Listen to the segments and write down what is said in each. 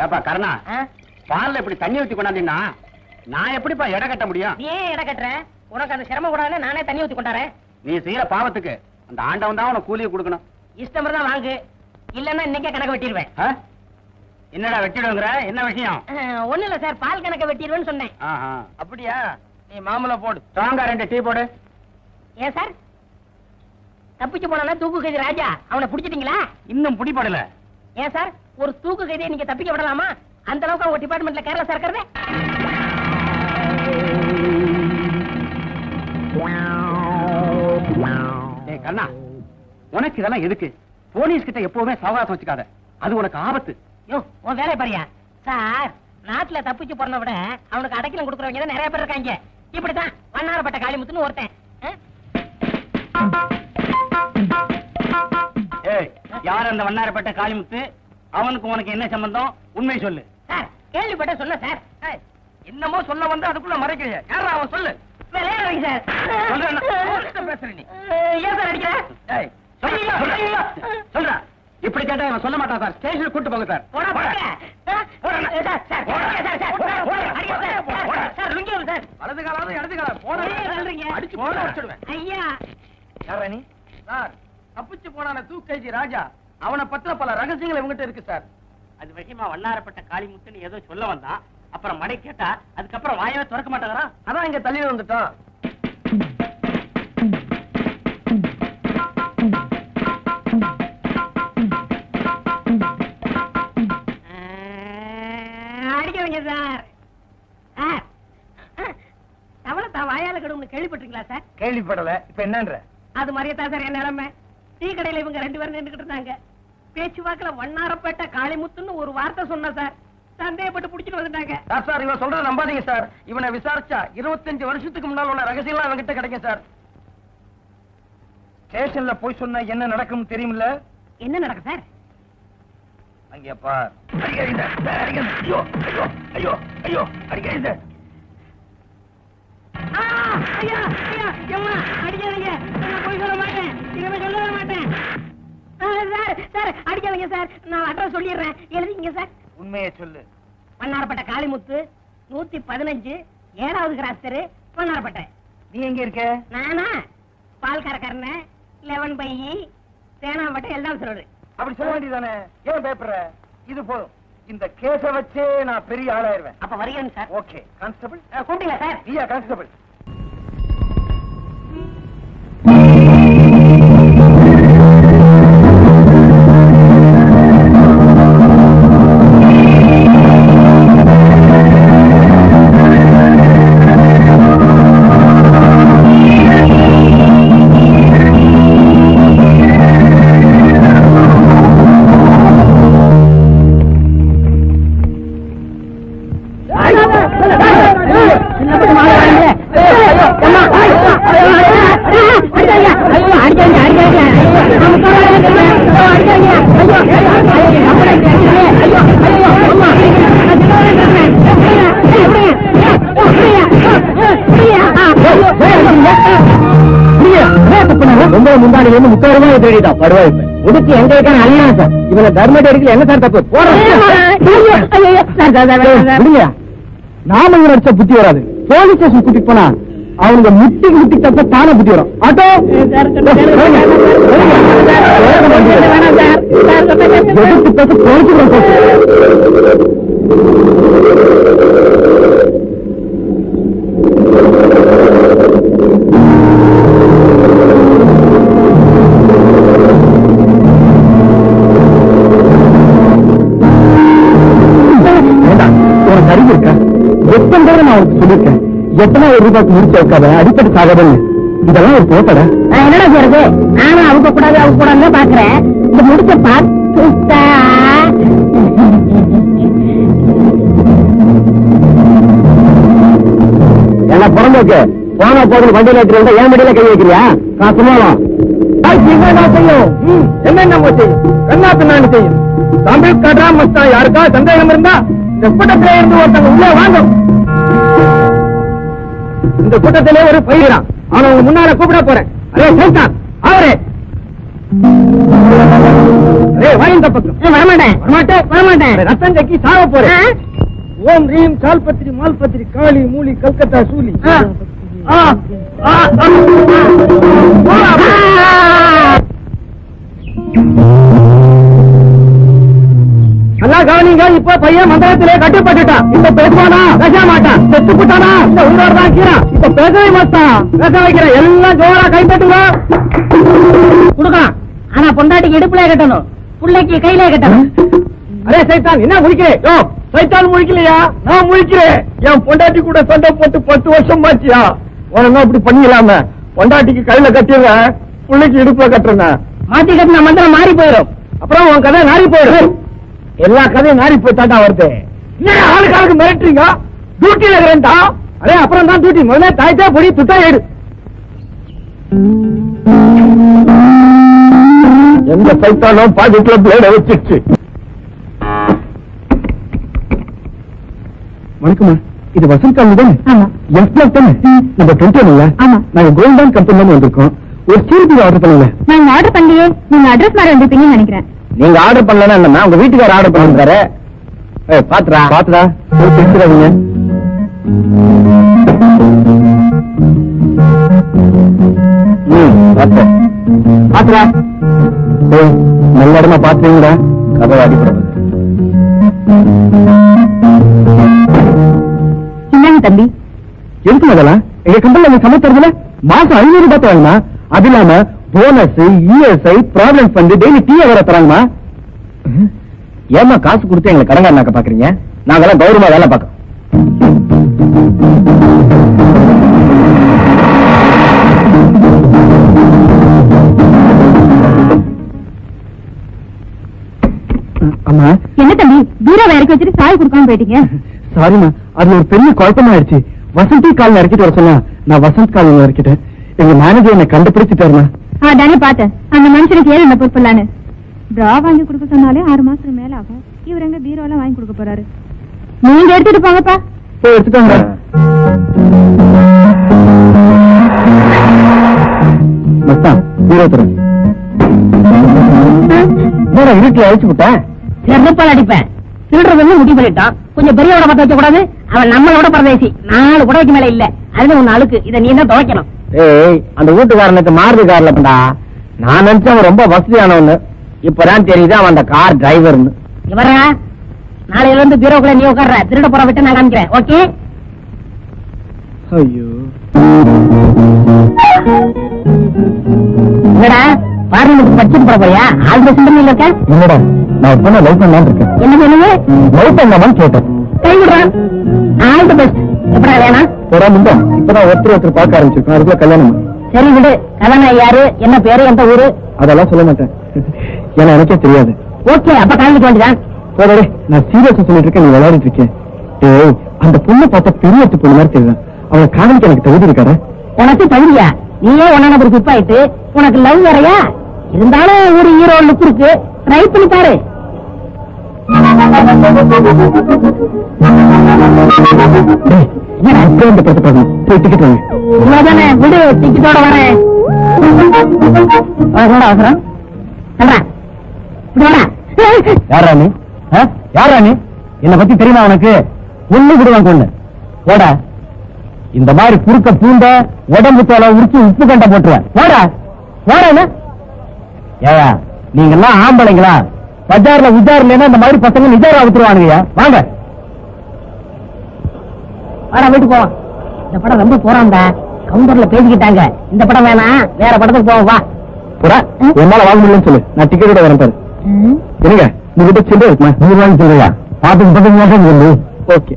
ஏப்பா கருணா, பால்ல இப்படி தண்ணி ஊத்தி கொண்டாந்தீங்கன்னா நான் எப்படிப்பா எடை கட்ட முடியும்? ஏன் எடை கட்டுற? உனக்கு அந்த சிரமம் கூடாது, நானே தண்ணி ஊத்தி கொண்டாரேன். நீ செய்யற பாவத்துக்கு அந்த ஆண்டவன் தான் உனக்கு கூலியை கொடுக்கணும். இஷ்டம் தான் வாங்கு, இல்லன்னா இன்னைக்கே கணக்கு வெட்டிடுவேன். என்னடா வெட்டிடுங்கிற? என்ன விஷயம்? ஒண்ணு இல்ல சார், பால் கணக்க வெட்டிடுவேன்னு சொன்னேன். அப்படியா? நீ மாமலை போடு, ஸ்ட்ராங்கா 2 டீ போடு. ஏன் சார் தப்பிச்சு போனா தூக்கு கைதி ராஜா, அவனை பிடிச்சிட்டீங்களா? இன்னும் பிடிபடல. ஏன் சார் ஒரு தூக்கு கைதியை நீங்க தப்பிக்க விடலாமா? அந்த அளவுக்கு அவங்க டிபார்ட்மெண்ட்ல கேரளா சார் இருக்கிறது. கண்ணா, உனக்கு இதெல்லாம் எதுக்கு? போலீஸ் கிட்ட எப்பவுமே சவகாசம் வச்சுக்காத, அது உனக்கு ஆபத்து. உன் வேலை பாரியா சார். நாட்டுல தப்பிச்சு போறத விட அவனுக்கு அடைக்கலம் கொடுக்கறவங்க தான் நிறைய பேர் இருக்காங்க. இப்படித்தான் வண்ணாரப்பட்ட காளிமுத்துன்னு ஒருத்தன். யார் அந்த வண்ணாரப்பட்ட காளிமுத்து? அவனுக்கு உனக்கு என்ன சம்பந்தம்? உண்மை சொல்லு. சார் கேள்விப்பட்ட சொன்ன சார். என்னமோ சொல்ல வந்து அதுக்குள்ள மறைக்கிறீங்க. யாரா அவன்? சொல்லு. சொல்ற. இப்படி கேட்டா அவன் சொல்ல மாட்டான் சார். ஸ்டேஷனுக்கு கூட்டு போங்க சார். வலது காலாவது இடது காலம் அடிச்சு போடுவேன். ஐயா யாரா நீ? சார் தப்பிச்சு போனான தூக்கைதி ராஜா, அவனை பத்திர பல ரகசியங்கள் இவங்கிட்ட இருக்கு சார். அது விஷயமா வண்ணாரப்பட்ட காளிமுத்துன்னு ஏதோ சொல்ல வந்தான். அப்புறம் மடை கேட்டா அதுக்கப்புறம் வாயவே திறக்க மாட்டாங்களா? அதான் இங்க தள்ளி வந்துட்டோம். அடிக்கவங்க சார். தவளை தான் வாயால கடும்னு கேள்விப்பட்டிருக்கீங்களா சார்? கேள்விப்படல. இப்ப என்னன்ற? அது மாதிரியே தான் சார் என் நிலைமை. டீ கடையில இவங்க 2 பேரும் நின்றுகிட்டு இருந்தாங்க. பேச்சுவாக்குல வண்ணாரப்பேட்டை காளிமுத்துன்னு ஒரு வார்த்தை சொன்ன சார். சந்தேகப்பட்டு புடிச்சிட்டு வந்துட்டாங்க. சார் இவன் சொல்றத நம்பாதீங்க சார். இவனை விசாரிச்சா 25 வருஷத்துக்கு முன்னால் உள்ள ரகசியம்லாம் அவங்கிட்ட கிடைக்கும் சார். ஸ்டேஷன்ல போய் சொன்னா என்ன நடக்கும் தெரியுமில்ல? என்ன நடக்கும் சார்? அங்கே பார். ஐயோ ஐயோ ஐயோ ஐயோ அடிக்காதீங்க. ஐயா ஐயா எம்மா அடிக்காதீங்க. நான் போய் சொல்ல மாட்டேன், இனிமே சொல்ல மாட்டேன். சார் சார் அடிக்காதீங்க சார். நான் அட்ரஸ் சொல்லிடுறேன், எழுதிங்க சார். உண்மையை சொல்லு. வண்ணாரப்பட்ட காளிமுத்து 115 7வது கிராஸ் தெரு, வண்ணாரப்பட்டை. நீ எங்க இருக்க? நானா பால்காரக்காரன 11 பை தேனாம்பட்டை எல்லாம் சொல்றது. அப்படி சொல்ல வேண்டியதானே? ஏன் பேப்பர்? இது போதும். இந்த கேஸ வச்சே நான் பெரிய ஆளாயிருவேன். அப்ப வரீங்க சார். ஓகே கான்ஸ்டபிள் கூப்பிட்டீங்களா சார்? ஐயா கான்ஸ்டபிள். உடுக்கு எங்க இருக்கான அல்லா சார். இவனை தர்ம எடுக்கல என்ன சார் தப்பு? நாம இவன் அடிச்ச புத்தி வராது. போலீஸ் ஸ்டேஷன் கூட்டிட்டு போனா அவங்க முட்டி தப்ப தானே புத்தி வரும். ஆட்டோ சொல்லிருக்கேன். எத்தனை ரூபாய்க்கு முடிச்சு வைக்காத, அடிப்படை சாகதல். இதெல்லாம் ஒரு போட்டட. என்னடா செய்யறது? நானும் அவங்க கூடாது பாக்குறேன். இந்த முடிச்ச பார்த்து என்ன பிறந்தோக்கு போனா போதும் வண்டியில் ஏற்றி ஏன் மடியில கை வைக்கிறியா? நான் சும்மாவும் செய்யும். என்னென்ன செய்யும்? கண்ணாத்து செய்யும். தமிழ் கடா மஸ்தா யாருக்கா சந்தேகம் இருந்தா இந்த கூட்டத்திலே இருந்து ஒருத்தவங்க உள்ளே வாங்கும். இந்த கூட்டத்திலே ஒரு பயிரான். அவன் முன்னால கூப்பிட போறேன். அதே சேர்த்தான் அவரே வாங்க பக்கம். வரமாட்டேன் வரமாட்டேன். வரமாட்டேன். ரத்தம் கக்கி சாவ போறேன். ஓம் ரீம் கால்பத்திரி மால்பத்திரி காளி மூலி கல்கத்தா சூலி. நல்லா கவனிங்க. இப்ப பையன் மந்திரத்திலே கட்டுப்பட்டுட்டான். இப்ப பேசுவானா? பேச மாட்டான். செத்து போட்டானா? இந்த உங்களோட தான் கீழான். இப்ப பேசவே மாட்டான். பேச வைக்கிறேன். எல்லாம் ஜோரா கைப்பற்றுங்க. கொடுக்கலாம். ஆனா பொண்டாட்டிக்கு இடுப்புல கட்டணும், பிள்ளைக்கு கையில கட்டணும். அரே சைத்தான், என்ன முழிக்கிறே? யோ சைத்தான் முழிக்கலையா? நான் முழிக்கிறேன். என் பொண்டாட்டி கூட சண்டை போட்டு 10 வருஷம் ஆச்சியா? உனங்க அப்படி பண்ணிடலாம? பொண்டாட்டிக்கு கையில கட்டிடுறேன், பிள்ளைக்கு இடுப்புல கட்டுறேன். மாத்தி கட்டின மந்திரம் மாறி போயிடும். அப்புறம் உன் கதை நாரி போயிடும். எல்லா கதையும் நாரி போயிட்டாண்டா வருது. என்ன ஆளுக்காளுக்கு மிரட்டுறீங்க? டியூட்டில இருக்கிறேன்டா. அரே அப்புறம் தான் டியூட்டி. முதல்ல தாய்த்தா பொடி துட்டா ஏடு. எந்த சைத்தானும் பாக்கெட்ல பிளேட வச்சிருச்சு. வணக்கம்மா, இது வசந்த் காலனி தானே? ஆமா. எஃப்எல் தானே? நம்ம 20 இல்ல? ஆமா. நாங்க கோல்டன் கம்பெனில வந்திருக்கோம். ஒரு சீர்பி ஆர்டர் பண்ணல. நாங்க ஆர்டர் பண்ணலையே. நீங்க அட்ரஸ் மாதிரி வந்திருப்பீங்கன்னு நினைக்கிறேன். நீங்க ஆர்டர் பண்ணலன்னா என்ன? உங்க வீட்டுக்கார ஆர்டர் பண்ணிருக்காரு. பாத்துடா பாத்துடா தெரிஞ்சுடாதீங்க. பாத்துடா நல்ல இடமா பாத்துறீங்களா? கதை அடிப்பட என்னங்க தம்பி? எதுக்கு முதல்ல எங்க கம்பெனில சமைக்கிறதுல மாசம் 500 ரூபாய் வாங்கம்மா. அது இல்லாம bonus, ESI, problem fund, daily tea வேற தராங்கம்மா. ஏமா காசு கொடுத்து எங்களை கடங்காரனாக்க பாக்குறீங்க? நாங்கெல்லாம் கௌரவமா வேலை பார்க்கறோம். அம்மா. என்ன தம்பி பீரோவை இறக்கி வச்சுட்டு சாய் கொடுக்காம போயிட்டீங்க? சாரிமா, அது ஒரு பெரிய குழப்பமாயிடுச்சு. வசந்தி கால் இறக்கிட்டு வர சொன்னா நான் வசந்த் கால் இறக்கிட்டேன். எங்க மேனேஜர் என்ன கண்டுபிடிச்சிட்டாருமா. தானே பார்த்தேன். அந்த மனுஷனுக்கு ஏன் என்ன பொறுப்பில்லான்னு. டிரா வாங்கி கொடுக்க சொன்னாலே 6 மாசத்துக்கு மேல ஆகும். இவர் எங்க பீரோல வாங்கி கொடுக்க போறாரு? நீங்க எடுத்துட்டு போங்கப்பா. போய் எடுத்துக்கோங்க. மச்சான் பீரோ தரேன். இருட்டுல அழிச்சு விட்டேன். செருப்பால் அடிப்பேன். திருடுறது முடிவு பண்ணிட்டான். கொஞ்சம் பெரியவட பார்த்து வைக்க கூடாது. அவன் நம்மளோட பரதேசி. 4 புடவைக்கு மேல இல்ல. அதுல ஒண்ணு அழுக்கு. இதை நீ தான் துவைக்கணும். ஏய், அந்த வீட்டுக்காரனுக்கு மாருதி கார்ல பண்ணா. நான் நினைச்சேன் அவன் ரொம்ப வசதியானவன்னு. இப்பதான் தெரியுது அவன் அந்த கார் டிரைவர்னு. இவரா நாளையில இருந்து பீரோக்குள்ள நீ உட்கார்ற. திருட போற விட்டு நான் காமிக்கிறேன். ஓகே? ஐயோ, என்னடா பார்லிமெண்ட் படிச்சுட்டு போற போறியா? ஆல்ரெடி சிந்தனையில் இருக்க? என்னடா நான் இப்ப லவ் பண்ணலான்னு இருக்கேன். என்ன சொல்லுங்க? லவ் பண்ணலாமான்னு கேட்டேன். கை விடுறான். All the best. எப்படா வேணாம்? போடா முந்தா. இப்பதான் ஒருத்தர் பார்க்க ஆரம்பிச்சிருக்கோம். அதுக்குள்ள கல்யாணம். சரி விடு. கல்யாணம் யாரு, என்ன பேரு, எந்த ஊரு? அதெல்லாம் சொல்ல மாட்டேன். ஏன்னா எனக்கே தெரியாது. ஓகே, அப்ப கலந்துக்க வேண்டியதான். போடே, நான் சீரியஸா சொல்லிட்டு இருக்கேன், நீ விளையாடிட்டு இருக்கேன். ஏய், அந்த பொண்ணை பார்த்தா பெரிய பொண்ணு மாதிரி தெரியுது. அவனை காதலிக்க எனக்கு தகுதி இருக்காரு. உனக்கு தகுதியா? நீயே 1 நம்பர் குப் ஆயிட்டு உனக்கு லவ் வரையா? இருந்தாலும் ஒரு ஹீரோ லுக் இருக்கு. ட்ரை பண்ணி பாரு. டிக்கெட் வாங்க. இவ்வளவுதானே, விடு. டிக்கெட்டோட வரேன். அவசரம் யாரா நீ? யாரா நீ? என்ன பத்தி தெரியுமா உனக்கு? ஒண்ணு விடுவான் கொண்டு போடா. இந்த மாதிரி குறுக்க பூண்ட உடம்பு தோலை உரிச்சு உப்பு கண்ட போட்டுருவேன். போடா போடா. ஏயா நீங்க எல்லாம் ஆம்பளைங்களா? பஜார்ல உஜார் இல்லைன்னா இந்த மாதிரி பசங்க நிஜாரா விட்டுருவானுங்கய்யா. வாங்க வாடா, வீட்டுக்கு போவான். இந்த படம் ரொம்ப போறான்டா. கவுண்டர்ல பேசிக்கிட்டாங்க. இந்த படம் வேணாம், வேற படத்துக்கு போவோம். வா போடா. என்னால வாங்க முடியலன்னு சொல்லு, நான் டிக்கெட்டோட வரேன் பாரு. என்னங்க உங்ககிட்ட சில்லறை இருக்குமா? 100 ரூபாய்க்கு சொல்றியா? சொல்லு. Okay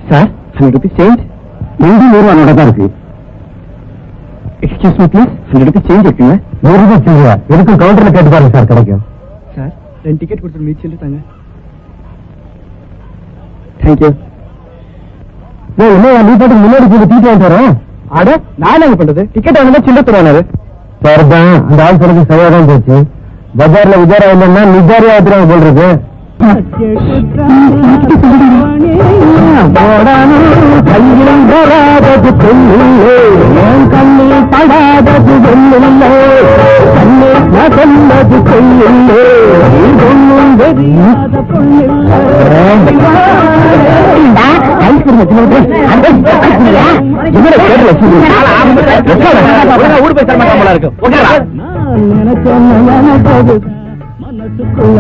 sir, 100 rupees change. 100 ரூபாய் தான் இருக்கு. Excuse me please, 100 rupees change இருக்குங்க. 100 ரூபாய் சில்லறையா? எதுக்கும் கவுண்டர்ல கேட்டு பாருங்க சார், கிடைக்கும். சார் 2 டிக்கெட் கொடுத்து மீட் சொல்லிட்டாங்க. தேங்க்யூ. என்ன நீ பாட்டு முன்னாடி போய் தீட்டு வாங்கிட்டு வரோம். அட நான் என்ன பண்றது? டிக்கெட் வாங்க சின்ன தருவானாரு. சரிதான், அந்த ஆள் சொல்றது சரியாதான் போச்சு. பஜார்ல விஜாரா இல்லைன்னா நிஜாரியா எடுத்துருவாங்க போல் இருக்கு. கையில் வராதது பொண்ணில்லை, என் கண்ணில் படாதது பொண்ணில்லை, கண்ணில் சொன்னது பொண்ணில்லை, ஒன்றும் தெரியாத பொண்ணில்லை. மனசுக்குள்ள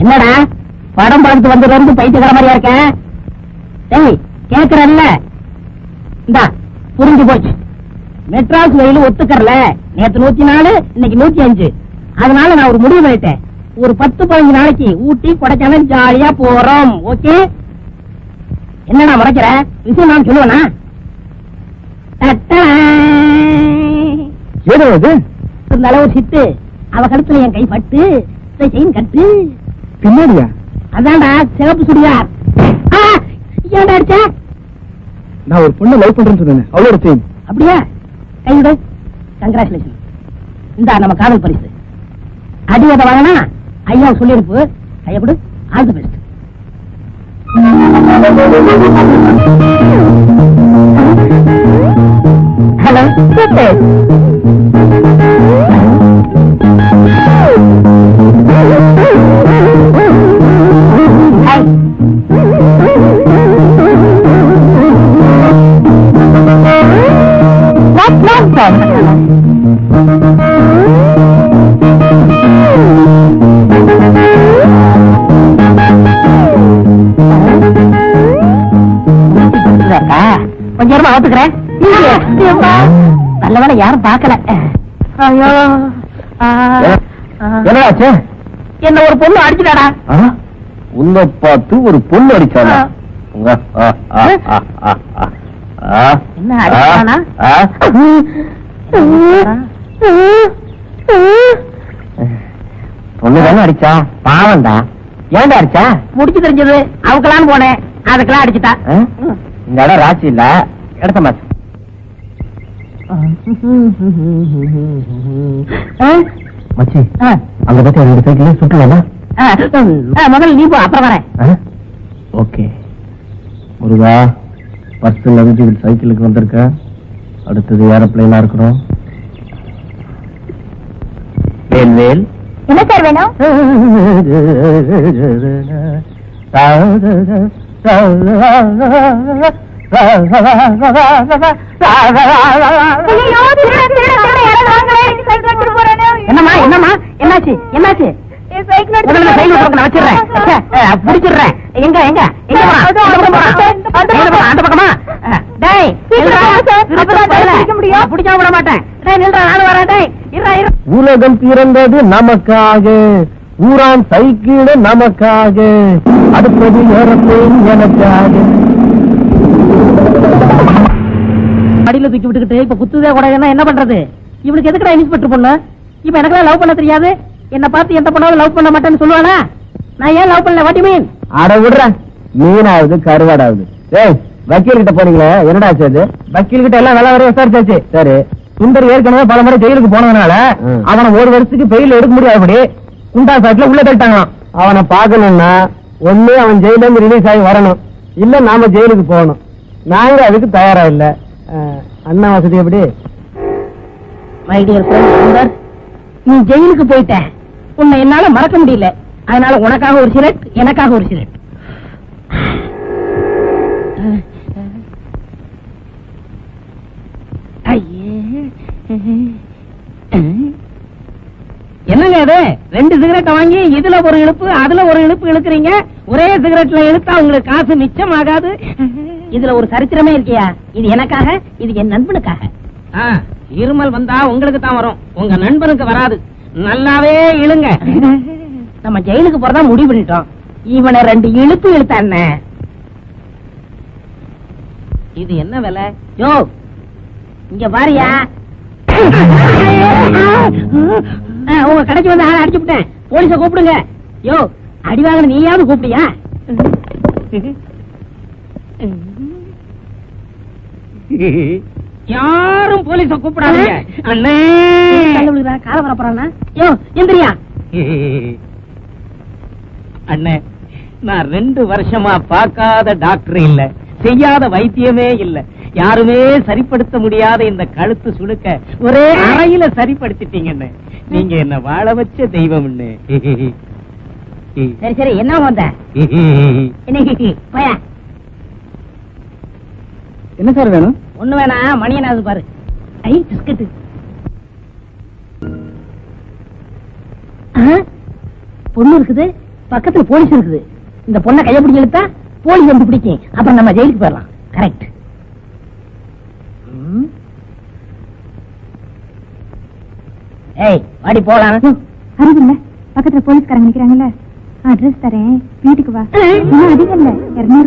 என்னடா படம் பார்த்து வந்ததுல பைத்தியக்கார மாதிரியா இருக்கேன். டேய் கேக்குறல்ல, இந்தா புரிஞ்சு போச்சு. மெட்ராஸ் வெயில் ஒத்துக்கறல. நேத்து 104, இன்னைக்கு 105. அதனால நான் ஒரு முடிவு பண்ணிட்டேன். ஒரு 10-15 நாளைக்கு ஊட்டி கொடைக்கானல் ஜாலியா போறோம். ஓகே? என்னடா முறைக்கிற விஷயம் நான் சொல்லுவேனா? இருந்தால ஒரு சிட்டு அவ கழுத்துல என் கை பட்டு செயின் கட்டு பின்னாடியா? அதான்டா சிவப்பு சுடியார். ஏன்டா அடிச்ச? நான் ஒரு பொண்ணு லவ் பண்றேன்னு சொன்னேன், அவளோட செயின். அப்படியா? கைவிடு. கங்க்ராச்சுலேஷன். இந்த நம்ம காதல் பரிசு. அடிவத வாங்கினா ஐயா சொல்லிருப்பு. கைய கொடு. All the best. ஹலோ கொஞ்ச நேரமா ஆத்துக்கிறேன். நல்ல வேலை யாரும் பார்க்கல. என்னாச்சு? என்ன ஒரு பொண்ணு அடிச்சுட்டாடா. உன்னை பார்த்து ஒரு பொண்ணு அடிச்சானா? என்ன அடிச்சானா? பொண்ணுதானே அடிச்சா? பாவண்டா. ஏன்டா அடிச்சா? முடிச்சு தெரிஞ்சது அவக்கலான்னு போனேன், அதுக்கெல்லாம் அடிச்சுட்டா. இந்த இடம் ராசி இல்ல, இடத்த மாச்சு. மச்சி அங்க பத்தி ரெண்டு சைக்கிள் சுட்டுவேனா? முதல்ல நீ போ, அப்புறம் வரேன். ஓகே. முருகா, பஸ்ல இருந்து சைக்கிளுக்கு வந்திருக்க. அடுத்தது ஏரோப்ளைனா இருக்கணும். வேல் வேல். என்ன சார் வேணும்? என்னம்மா என்னம்மா என்னாச்சு? என்னாச்சு? பிடிச்சிடுறேன். எங்க எங்க அந்த பக்கமா? பிடிச்சா விட மாட்டேன். உலகம் பிறந்தது நமக்காக, ஊரான் சைக்கிள் நமக்காக, அடுத்தது ஏரோப்ளேன் எனக்காக. அடியில தூக்கி விட்டுக்கிட்டு இப்ப குத்துதே கூடாதுன்னா என்ன பண்றது? இவனுக்கு எதுக்குடா இன்ஸ்பெக்டர் பொண்ணு? இப்ப எனக்கெல்லாம் லவ் பண்ண தெரியாது. என்ன பார்த்து எந்த பொண்ணாவது லவ் பண்ண மாட்டேன்னு சொல்லுவானா? நான் ஏன் லவ் பண்ணல? வாட்டி மீன்? அட விடுறேன். மீனாவது கருவாடாவது. ஏய், வக்கீல் கிட்ட போனீங்களே, என்னடா ஆச்சு? வக்கீல் கிட்ட எல்லாம் நல்ல வரையும் விசாரிச்சாச்சு. சரி, சுந்தர் ஏற்கனவே பல முறை ஜெயிலுக்கு போனதுனால அவனை ஒரு வருஷத்துக்கு பெயில் எடுக்க முடியாதபடி குண்டா சாட்டுல உள்ள தட்டாங்களாம். அவனை பாக்கணும்னா ஒண்ணு அவன் ஜெயில இருந்து ரிலீஸ் ஆகி வரணும், இல்ல நாம ஜெயிலுக்கு போகணும். நாங்க அதுக்கு தயாரா இல்ல. அண்ணா வசதி எப்படி? மை டியர் ஃப்ரெண்ட் சுந்தர், நீ ஜெயிலுக்கு போயிட்ட. உன்னை என்னால மறக்க முடியல. அதனால உனக்காக ஒரு சிகரெட், எனக்காக ஒரு சிகரெட். என்னங்க இது? 2 சிகரெட்டை வாங்கி இதுல ஒரு இழுப்பு அதுல ஒரு இழுப்பு இழுக்கிறீங்க. ஒரே சிகரெட்ல இழுத்தா உங்களுக்கு காசு மிச்சம் ஆகாது. இதுல ஒரு சரித்திரமே இருக்கியா? இது எனக்காக, இது என் நண்பனுக்காக. இருமல் வந்தா உங்களுக்கு தான் வரும், உங்க நண்பனுக்கு வராது. நல்லாவே இழுங்க. நம்ம ஜெயிலுக்கு போறதா முடிவு பண்ணிட்டோம். இவனை 2 இழுப்பு இழுத்தான். இது என்ன விலை? யோ இங்க பாரியா, உங்க கடைக்கு வந்து ஆளை அடிச்சு விட்டேன். போலீஸ கூப்பிடுங்க. யோ அடி வாங்கின நீயாவது கூப்பிடியா? யாரும் போலீஸ கூப்பிடாதீங்க. அண்ணே கால வரப்போறானா? யோ எந்திரியா. அண்ணே, நான் 2 வருஷமா பார்க்காத டாக்டர் இல்ல, செய்யாத வைத்தியமே இல்ல, யாருமே சரிப்படுத்த முடியாத இந்த கழுத்து சுளுக்க ஒரே அறையில சரிப்படுத்திட்டீங்கன்னு. நீங்க என்ன வாழ வச்ச தெய்வம். சரி சரி, என்ன வந்த போயா. என்ன சார் வேணும்? ஒண்ணு வேணா, மணியனாவது பாரு. ஐ பிஸ்கட். பொண்ணு இருக்குது, பக்கத்துல போலீஸ் இருக்குது. இந்த பொண்ணை கைய பிடிச்சி இழுத்தா போலீஸ் வந்து பிடிக்கும். அப்புறம் நம்ம ஜெயிலுக்கு போயிடலாம். கரெக்ட். ஏய் வாடி போலாம். அறிவில்ல, பக்கத்துல போலீஸ்காரங்க நிக்கிறாங்கல்ல, அட்ரஸ் தரேன், வீட்டுக்கு வா. அதிகம் இல்ல, 200